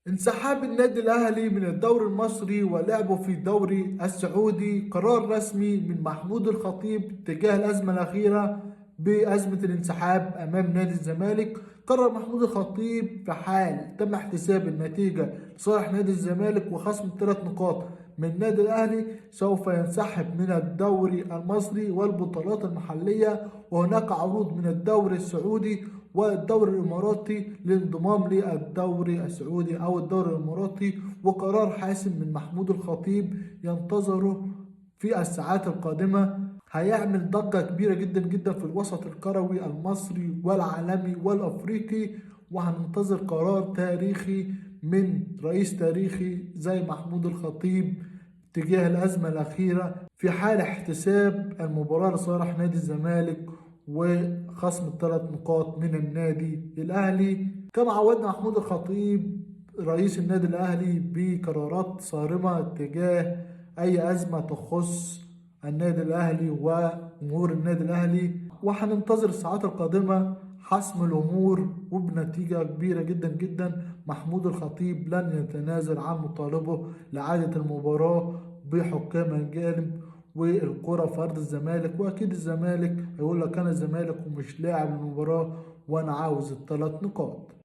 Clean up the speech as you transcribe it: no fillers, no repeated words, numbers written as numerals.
انسحاب النادي الأهلي من الدوري المصري ولعبه في الدوري السعودي قرار رسمي من محمود الخطيب تجاه الأزمة الأخيرة بأزمة الانسحاب أمام نادي الزمالك. قرر محمود الخطيب في حال تم احتساب النتيجة لصالح نادي الزمالك وخصم 3 نقاط من النادي الأهلي سوف ينسحب من الدوري المصري والبطولات المحلية، وهناك عروض من الدوري السعودي والدوري الإماراتي للانضمام للدوري السعودي أو الدوري الإماراتي. وقرار حاسم من محمود الخطيب ينتظره في الساعات القادمة، هيعمل ضجة كبيرة جدا جدا في الوسط الكروي المصري والعالمي والأفريقي، وهننتظر قرار تاريخي من رئيس تاريخي زي محمود الخطيب تجاه الأزمة الأخيرة في حال احتساب المباراة لصالح نادي الزمالك وخصم ال3 نقاط من النادي الأهلي. كما عودنا محمود الخطيب رئيس النادي الأهلي بقرارات صارمة تجاه أي أزمة تخص النادي الأهلي وجمهور النادي الأهلي، وهننتظر الساعات القادمة حسم الأمور. وبنتيجة كبيرة جدا جدا محمود الخطيب لن يتنازل عن مطالبه لإعادة المباراة بحكام أجانب والكرة في أرض الزمالك. وأكيد الزمالك هيقول لك أنا الزمالك ومش لاعب المباراة وأنا عاوز ال3 نقاط.